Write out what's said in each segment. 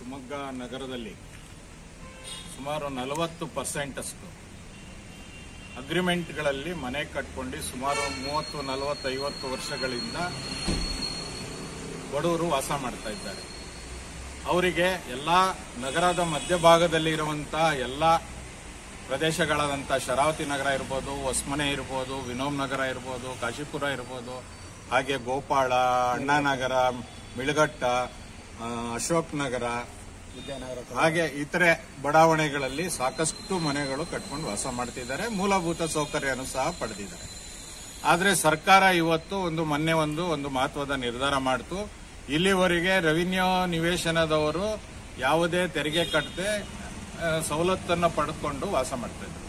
ಶಿವಮೊಗ್ಗ ನಗರದಲ್ಲಿ ಸುಮಾರು 40% ಅಷ್ಟು ಅಗ್ರಿಮೆಂಟ್ಗಳಲ್ಲಿ ಮನೆ ಕಟ್ಕೊಂಡು ಸುಮಾರು 30, 40, 50 ವರ್ಷಗಳಿಂದ ಬಡವರು ವಾಸ ಮಾಡ್ತಾ ಇದ್ದಾರೆ. ಅವರಿಗೆ ಎಲ್ಲ ನಗರದ ಮಧ್ಯಭಾಗದಲ್ಲಿ ಇರುವಂತಹ ಎಲ್ಲ ಪ್ರದೇಶಗಳಾದಂಥ ಶರಾವತಿ ನಗರ ಇರ್ಬೋದು, ಹೊಸಮನೆ ಇರ್ಬೋದು, ವಿನೋಮ್ ನಗರ ಇರ್ಬೋದು, ಕಾಶಿಪುರ ಇರ್ಬೋದು, ಹಾಗೆ ಗೋಪಾಳ, ಅಣ್ಣಾನಗರ, ಮಿಳಗಟ್ಟ, ಅಶೋಕ್ ನಗರ, ಹಾಗೆ ಇತರೆ ಬಡಾವಣೆಗಳಲ್ಲಿ ಸಾಕಷ್ಟು ಮನೆಗಳು ಕಟ್ಕೊಂಡು ವಾಸ ಮಾಡ್ತಿದ್ದಾರೆ. ಮೂಲಭೂತ ಸೌಕರ್ಯನೂ ಸಹ ಪಡೆದಿದ್ದಾರೆ. ಆದರೆ ಸರ್ಕಾರ ಇವತ್ತು ಮೊನ್ನೆ ಒಂದು ಮಹತ್ವದ ನಿರ್ಧಾರ ಮಾಡಿತು. ಇಲ್ಲಿವರೆಗೆ ರೆವಿನ್ಯೂ ನಿವೇಶನದವರು ಯಾವುದೇ ತೆರಿಗೆ ಕಟ್ಟದೆ ಸವಲತ್ತನ್ನು ಪಡೆದುಕೊಂಡು ವಾಸ ಮಾಡ್ತಾ ಇದ್ರು.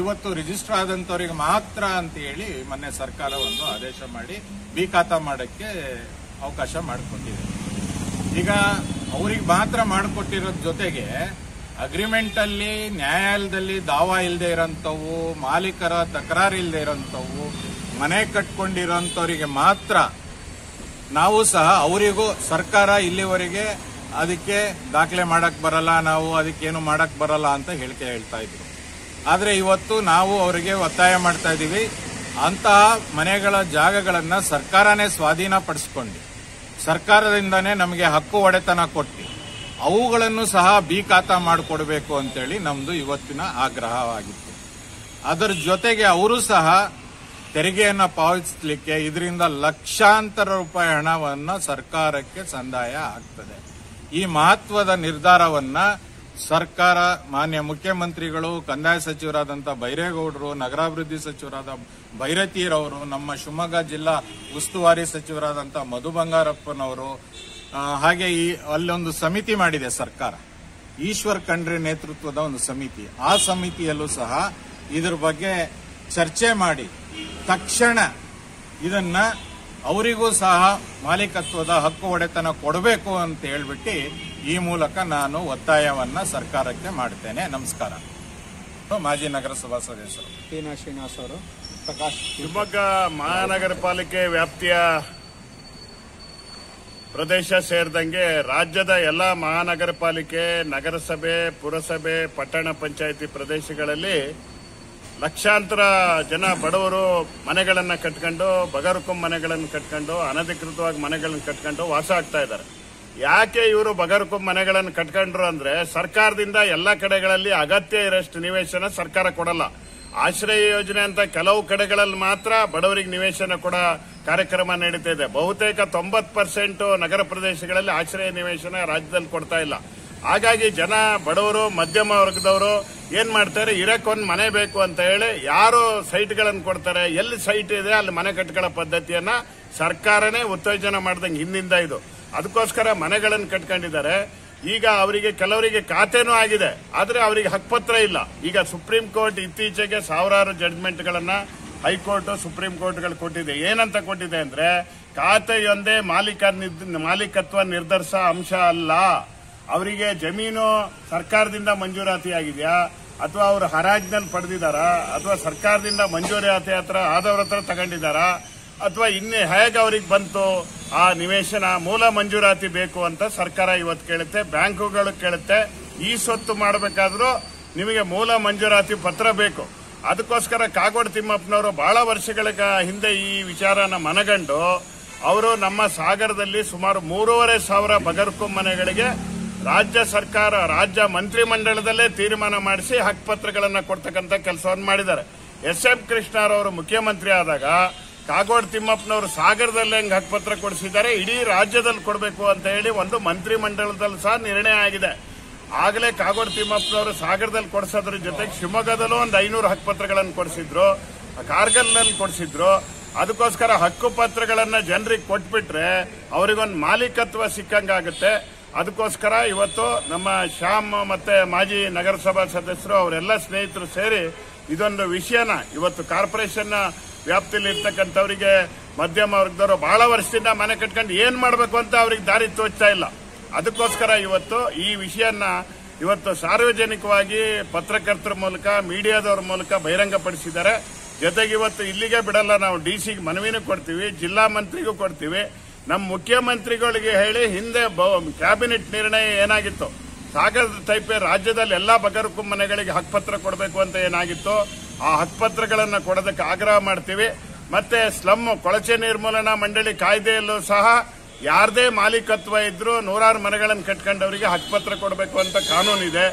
ಇವತ್ತು ರಿಜಿಸ್ಟರ್ ಆದಂತವರಿಗೆ ಮಾತ್ರ ಅಂತ ಹೇಳಿ ಮೊನ್ನೆ ಸರ್ಕಾರ ಒಂದು ಆದೇಶ ಮಾಡಿ ಬಿ ಖಾತಾ ಮಾಡಕ್ಕೆ ಅವಕಾಶ ಮಾಡಿಕೊಟ್ಟಿದೆ. ಈಗ ಅವ್ರಿಗೆ ಮಾತ್ರ ಮಾಡಿಕೊಟ್ಟಿರೋದ್ ಜೊತೆಗೆ ಅಗ್ರಿಮೆಂಟ್ ಅಲ್ಲಿ ನ್ಯಾಯಾಲಯದಲ್ಲಿ ದಾವಾ ಇಲ್ಲದೆ ಇರೋಂಥವು, ಮಾಲೀಕರ ತಕರಾರು ಇಲ್ಲದೆ ಇರೋಂಥವು, ಮನೆ ಕಟ್ಕೊಂಡಿರೋಂಥವರಿಗೆ ಮಾತ್ರ ನಾವು ಸಹ ಅವರಿಗೂ ಸರ್ಕಾರ ಇಲ್ಲಿವರೆಗೆ ಅದಕ್ಕೆ ದಾಖಲೆ ಮಾಡಕ್ ಬರಲ್ಲ, ನಾವು ಅದಕ್ಕೇನು ಮಾಡಕ್ ಬರಲ್ಲ ಅಂತ ಹೇಳ್ತಾ ಇದ್ರು. ಆದ್ರೆ ಇವತ್ತು ನಾವು ಅವರಿಗೆ ಒತ್ತಾಯ ಮಾಡ್ತಾ ಇದೀವಿ, ಅಂತಹ ಮನೆಗಳ ಜಾಗಗಳನ್ನ ಸರ್ಕಾರನೇ ಸ್ವಾಧೀನಪಡಿಸ್ಕೊಂಡು ಸರ್ಕಾರದಿಂದಾನೇ ನಮಗೆ ಹಕ್ಕು ಒಡೆತನ ಕೊಟ್ಟು ಅವುಗಳನ್ನು ಸಹ ಬಿ ಖಾತಾ ಮಾಡಿಕೊಡ್ಬೇಕು ಅಂತೇಳಿ ನಮ್ದು ಇವತ್ತಿನ ಆಗ್ರಹವಾಗಿತ್ತು. ಅದರ ಜೊತೆಗೆ ಅವರು ಸಹ ತೆರಿಗೆಯನ್ನ ಪಾವತಿಸಲಿಕ್ಕೆ ಇದರಿಂದ ಲಕ್ಷಾಂತರ ರೂಪಾಯಿ ಹಣವನ್ನ ಸರ್ಕಾರಕ್ಕೆ ಸಂದಾಯ ಆಗ್ತದೆ. ಈ ಮಹತ್ವದ ನಿರ್ಧಾರವನ್ನ ಸರ್ಕಾರ, ಮಾನ್ಯ ಮುಖ್ಯಮಂತ್ರಿಗಳು, ಕಂದಾಯ ಸಚಿವರಾದಂಥ ಬೈರೇಗೌಡರು, ನಗರಾಭಿವೃದ್ಧಿ ಸಚಿವರಾದ ಭೈರತಿರವರು, ನಮ್ಮ ಶಿವಮೊಗ್ಗ ಜಿಲ್ಲಾ ಉಸ್ತುವಾರಿ ಸಚಿವರಾದಂಥ ಮಧು ಬಂಗಾರಪ್ಪನವರು, ಹಾಗೆ ಅಲ್ಲೊಂದು ಸಮಿತಿ ಮಾಡಿದೆ ಸರ್ಕಾರ, ಈಶ್ವರ್ ಖಂಡ್ರೆ ನೇತೃತ್ವದ ಒಂದು ಸಮಿತಿ. ಆ ಸಮಿತಿಯಲ್ಲೂ ಸಹ ಇದ್ರ ಬಗ್ಗೆ ಚರ್ಚೆ ಮಾಡಿ ತಕ್ಷಣ ಇದನ್ನ ಅವರಿಗೂ ಸಹ ಮಾಲೀಕತ್ವದ ಹಕ್ಕು ಒಡೆತನ ಕೊಡಬೇಕು ಅಂತ ಹೇಳ್ಬಿಟ್ಟು ಈ ಮೂಲಕ ನಾನು ಒತ್ತಾಯವನ್ನ ಸರ್ಕಾರಕ್ಕೆ ಮಾಡ್ತೇನೆ. ನಮಸ್ಕಾರ. ಮಾಜಿ ನಗರಸಭಾ ಸದಸ್ಯರು ಶ್ರೀನಿವಾಸ್ ಅವರು. ಪ್ರಕಾಶ್. ಶಿವಮೊಗ್ಗ ಮಹಾನಗರ ಪಾಲಿಕೆ ವ್ಯಾಪ್ತಿಯ ಪ್ರದೇಶ ಸೇರಿದಂಗೆ ರಾಜ್ಯದ ಎಲ್ಲ ಮಹಾನಗರ ಪಾಲಿಕೆ, ನಗರಸಭೆ, ಪುರಸಭೆ, ಪಟ್ಟಣ ಪಂಚಾಯಿತಿ ಪ್ರದೇಶಗಳಲ್ಲಿ ಲಕ್ಷಾಂತರ ಜನ ಬಡವರು ಮನೆಗಳನ್ನು ಕಟ್ಕೊಂಡು, ಬಗರುಕುಂ ಮನೆಗಳನ್ನು ಕಟ್ಕೊಂಡು, ಅನಧಿಕೃತವಾಗಿ ಮನೆಗಳನ್ನು ಕಟ್ಕೊಂಡು ವಾಸ ಆಗ್ತಾ ಇದ್ದಾರೆ. ಯಾಕೆ ಇವರು ಬಗರುಕುಂ ಮನೆಗಳನ್ನು ಕಟ್ಕೊಂಡ್ರು ಅಂದ್ರೆ, ಸರ್ಕಾರದಿಂದ ಎಲ್ಲ ಕಡೆಗಳಲ್ಲಿ ಅಗತ್ಯ ಇರೋಷ್ಟು ನಿವೇಶನ ಸರ್ಕಾರ ಕೊಡಲ್ಲ. ಆಶ್ರಯ ಯೋಜನೆ ಅಂತ ಕೆಲವು ಕಡೆಗಳಲ್ಲಿ ಮಾತ್ರ ಬಡವರಿಗೆ ನಿವೇಶನ ಕೊಡೋ ಕಾರ್ಯಕ್ರಮ ನಡೀತಾ ಇದೆ. ಬಹುತೇಕ 90% ನಗರ ಪ್ರದೇಶಗಳಲ್ಲಿ ಆಶ್ರಯ ನಿವೇಶನ ರಾಜ್ಯದಲ್ಲಿ ಕೊಡ್ತಾ ಇಲ್ಲ. ಹಾಗಾಗಿ ಜನ, ಬಡವರು, ಮಧ್ಯಮ ವರ್ಗದವರು ಏನ್ ಮಾಡ್ತಾರೆ, ಇರಕ್ಕೊಂದು ಮನೆ ಬೇಕು ಅಂತ ಹೇಳಿ ಯಾರು ಸೈಟ್ಗಳನ್ನು ಕೊಡ್ತಾರೆ, ಎಲ್ಲಿ ಸೈಟ್ ಇದೆ ಅಲ್ಲಿ ಮನೆ ಕಟ್ಕೊಳ್ಳೋ ಪದ್ಧತಿಯನ್ನ ಸರ್ಕಾರನೇ ಉತ್ತೇಜನ ಮಾಡ್ದಂಗೆ ಹಿಂದಿಂದ ಇದು. ಅದಕ್ಕೋಸ್ಕರ ಮನೆಗಳನ್ನು ಕಟ್ಕೊಂಡಿದ್ದಾರೆ. ಈಗ ಅವರಿಗೆ ಕೆಲವರಿಗೆ ಖಾತೆನೂ ಆಗಿದೆ, ಆದ್ರೆ ಅವರಿಗೆ ಹಕ್ಕುಪತ್ರ ಇಲ್ಲ. ಈಗ ಸುಪ್ರೀಂ ಕೋರ್ಟ್ ಇತ್ತೀಚೆಗೆ ಸಾವಿರಾರು ಜಡ್ಜ್ಮೆಂಟ್ಗಳನ್ನ ಹೈಕೋರ್ಟ್, ಸುಪ್ರೀಂ ಕೋರ್ಟ್ಗಳು ಕೊಟ್ಟಿದೆ. ಏನಂತ ಕೊಟ್ಟಿದೆ ಅಂದ್ರೆ, ಖಾತೆಯೊಂದೇ ಮಾಲೀಕತ್ವ ನಿರ್ಧರಿಸೋ ಅಂಶ ಅಲ್ಲ. ಅವರಿಗೆ ಜಮೀನು ಸರ್ಕಾರದಿಂದ ಮಂಜೂರಾತಿ ಆಗಿದೆಯಾ, ಅಥವಾ ಅವರು ಹರಾಜ್ನಲ್ಲಿ ಪಡೆದಿದ್ದಾರಾ, ಅಥವಾ ಸರ್ಕಾರದಿಂದ ಮಂಜೂರಾತಿ ಆದವ್ರ ಹತ್ರ ತಗೊಂಡಿದ್ದಾರಾ, ಅಥವಾ ಇನ್ನೇ ಹೇಗೆ ಅವ್ರಿಗೆ ಬಂತು ಆ ನಿವೇಶನ, ಮೂಲ ಮಂಜೂರಾತಿ ಬೇಕು ಅಂತ ಸರ್ಕಾರ ಇವತ್ತು ಕೇಳುತ್ತೆ, ಬ್ಯಾಂಕುಗಳು ಕೇಳುತ್ತೆ. ಈ ಸ್ವತ್ತು ಮಾಡಬೇಕಾದ್ರೂ ನಿಮಗೆ ಮೂಲ ಮಂಜೂರಾತಿ ಪತ್ರ ಬೇಕು. ಅದಕ್ಕೋಸ್ಕರ ಕಾಗೋಡು ತಿಮ್ಮಪ್ಪನವರು ಬಹಳ ವರ್ಷಗಳ ಹಿಂದೆ ಈ ವಿಚಾರನ ಮನಗಂಡು ಅವರು ನಮ್ಮ ಸಾಗರದಲ್ಲಿ ಸುಮಾರು 3,500 ಬಗರುಕುಂ ಮನೆಗಳಿಗೆ ರಾಜ್ಯ ಸರ್ಕಾರ, ರಾಜ್ಯ ಮಂತ್ರಿಮಂಡಲದಲ್ಲೇ ತೀರ್ಮಾನ ಮಾಡಿಸಿ ಹಕ್ಕುಪತ್ರಗಳನ್ನು ಕೊಡ್ತಕ್ಕಂಥ ಕೆಲಸವನ್ನು ಮಾಡಿದ್ದಾರೆ. ಎಸ್.ಎಂ. ಕೃಷ್ಣರವರು ಮುಖ್ಯಮಂತ್ರಿ ಆದಾಗ ಕಾಗೋಡು ತಿಮ್ಮಪ್ಪನವರು ಸಾಗರದಲ್ಲಿ ಹೆಂಗ್ ಹಕ್ಕುಪತ್ರ ಕೊಡಿಸಿದ್ದಾರೆ, ಇಡೀ ರಾಜ್ಯದಲ್ಲಿ ಕೊಡಬೇಕು ಅಂತ ಹೇಳಿ ಒಂದು ಮಂತ್ರಿಮಂಡಲದಲ್ಲಿ ಸಹ ನಿರ್ಣಯ ಆಗಿದೆ. ಆಗಲೇ ಕಾಗೋಡು ತಿಮ್ಮಪ್ಪನವರು ಸಾಗರದಲ್ಲಿ ಕೊಡಿಸೋದ್ರ ಜೊತೆಗೆ ಶಿವಮೊಗ್ಗದಲ್ಲೂ ಒಂದು 500 ಹಕ್ಕುಪತ್ರಗಳನ್ನು ಕೊಡಿಸಿದ್ರು, ಕಾರ್ಗಲ್ನಲ್ಲಿ ಕೊಡಿಸಿದ್ರು. ಅದಕ್ಕೋಸ್ಕರ ಹಕ್ಕುಪತ್ರಗಳನ್ನ ಜನರಿಗೆ ಕೊಟ್ಬಿಟ್ರೆ ಅವರಿಗೊಂದು ಮಾಲೀಕತ್ವ ಸಿಕ್ಕಂಗಾಗುತ್ತೆ. ಅದಕ್ಕೋಸ್ಕರ ಇವತ್ತು ನಮ್ಮ ಶ್ಯಾಮ್ ಮತ್ತೆ ಮಾಜಿ ನಗರಸಭಾ ಸದಸ್ಯರು ಅವರೆಲ್ಲ ಸ್ನೇಹಿತರು ಸೇರಿ ಇದೊಂದು ವಿಷಯನ ಇವತ್ತು ಕಾರ್ಪೊರೇಷನ್ ವ್ಯಾಪ್ತಿಯಲ್ಲಿ ಇರ್ತಕ್ಕಂಥವರಿಗೆ, ಮಧ್ಯಮ ವರ್ಗದವರು ಬಹಳ ವರ್ಷದಿಂದ ಮನೆ ಕಟ್ಕೊಂಡು ಏನ್ ಮಾಡಬೇಕು ಅಂತ ಅವ್ರಿಗೆ ದಾರಿ ತೋಚ್ತಾ ಇಲ್ಲ. ಅದಕ್ಕೋಸ್ಕರ ಇವತ್ತು ಈ ವಿಷಯನ ಇವತ್ತು ಸಾರ್ವಜನಿಕವಾಗಿ ಪತ್ರಕರ್ತರ ಮೂಲಕ, ಮೀಡಿಯಾದವರ ಮೂಲಕ ಬಹಿರಂಗಪಡಿಸಿದ್ದಾರೆ. ಜೊತೆಗೆ ಇವತ್ತು ಇಲ್ಲಿಗೆ ಬಿಡಲ್ಲ, ನಾವು ಡಿಸಿಗೆ ಮನವಿನೂ ಕೊಡ್ತೀವಿ, ಜಿಲ್ಲಾ ಮಂತ್ರಿಗೂ ಕೊಡ್ತೀವಿ. ನಮ್ಮ ಮುಖ್ಯಮಂತ್ರಿಗಳಿಗೆ ಹೇಳಿ ಹಿಂದೆ ಕ್ಯಾಬಿನೆಟ್ ನಿರ್ಣಯ ಏನಾಗಿತ್ತು, ಸಾಗರ ಟೈಪೆ ರಾಜ್ಯದಲ್ಲಿ ಎಲ್ಲಾ ಬಗರ್ಕು ಮನೆಗಳಿಗೆ ಹಕ್ಕುಪತ್ರ ಕೊಡಬೇಕು ಅಂತ ಏನಾಗಿತ್ತು, ಆ ಹಕ್ಕುಪತ್ರಗಳನ್ನು ಕೊಡೋದಕ್ಕೆ ಆಗ್ರಹ ಮಾಡ್ತೀವಿ. ಮತ್ತೆ ಸ್ಲಮ್ ಕೊಳಚೆ ನಿರ್ಮೂಲನಾ ಮಂಡಳಿ ಕಾಯ್ದೆಯಲ್ಲೂ ಸಹ ಯಾರದೇ ಮಾಲೀಕತ್ವ ಇದ್ರೂ 100 ಮನೆಗಳನ್ನು ಕಟ್ಕೊಂಡವರಿಗೆ ಹಕ್ಕುಪತ್ರ ಕೊಡಬೇಕು ಅಂತ ಕಾನೂನಿದೆ.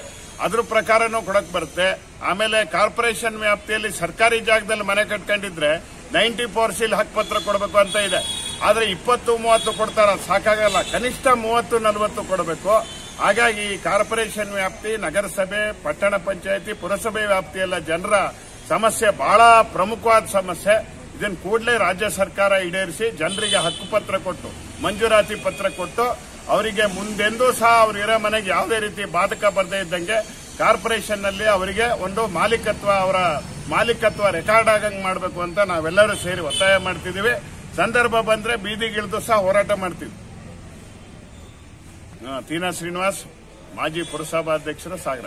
ಅದ್ರ ಪ್ರಕಾರನೂ ಕೊಡಕ್ ಬರುತ್ತೆ. ಆಮೇಲೆ ಕಾರ್ಪೊರೇಷನ್ ವ್ಯಾಪ್ತಿಯಲ್ಲಿ ಸರ್ಕಾರಿ ಜಾಗದಲ್ಲಿ ಮನೆ ಕಟ್ಕೊಂಡಿದ್ರೆ 90% ಹಕ್ಕುಪತ್ರ ಕೊಡಬೇಕು ಅಂತ ಇದೆ. ಆದ್ರೆ 20-30 ಕೊಡ್ತಾರ, ಸಾಕಾಗಲ್ಲ. ಕನಿಷ್ಠ 30-40 ಕೊಡಬೇಕು. ಹಾಗಾಗಿ ಈ ಕಾರ್ಪೊರೇಷನ್ ವ್ಯಾಪ್ತಿ, ನಗರಸಭೆ, ಪಟ್ಟಣ ಪಂಚಾಯಿತಿ, ಪುರಸಭೆ ವ್ಯಾಪ್ತಿಯಲ್ಲ ಜನರ ಸಮಸ್ಯೆ ಬಹಳ ಪ್ರಮುಖವಾದ ಸಮಸ್ಯೆ. ಇದನ್ನು ಕೂಡಲೇ ರಾಜ್ಯ ಸರ್ಕಾರ ಈಡೇರಿಸಿ ಜನರಿಗೆ ಹಕ್ಕುಪತ್ರ ಕೊಟ್ಟು, ಮಂಜೂರಾತಿ ಪತ್ರ ಕೊಟ್ಟು, ಅವರಿಗೆ ಮುಂದೆಂದೂ ಸಹ ಅವ್ರು ಇರೋ ಮನೆಗೆ ಯಾವುದೇ ರೀತಿ ಬಾಧಕ ಬರದೇ ಇದ್ದಂಗೆ ಕಾರ್ಪೊರೇಷನ್ ನಲ್ಲಿ ಅವರಿಗೆ ಒಂದು ಅವರ ಮಾಲೀಕತ್ವ ರೆಕಾರ್ಡ್ ಆಗಂಗ್ ಮಾಡಬೇಕು ಅಂತ ನಾವೆಲ್ಲರೂ ಸೇರಿ ಒತ್ತಾಯ ಮಾಡ್ತಿದ್ದೀವಿ. ಸಂದರ್ಭ ಬಂದ್ರೆ ಬೀದಿಗಿಳಿದು ಸಹ ಹೋರಾಟ ಮಾಡ್ತೀವಿ. ತೀನಾ ಶ್ರೀನಿವಾಸ್, ಮಾಜಿ ಪುರಸಭಾಧ್ಯಕ್ಷರು, ಸಾಗರ.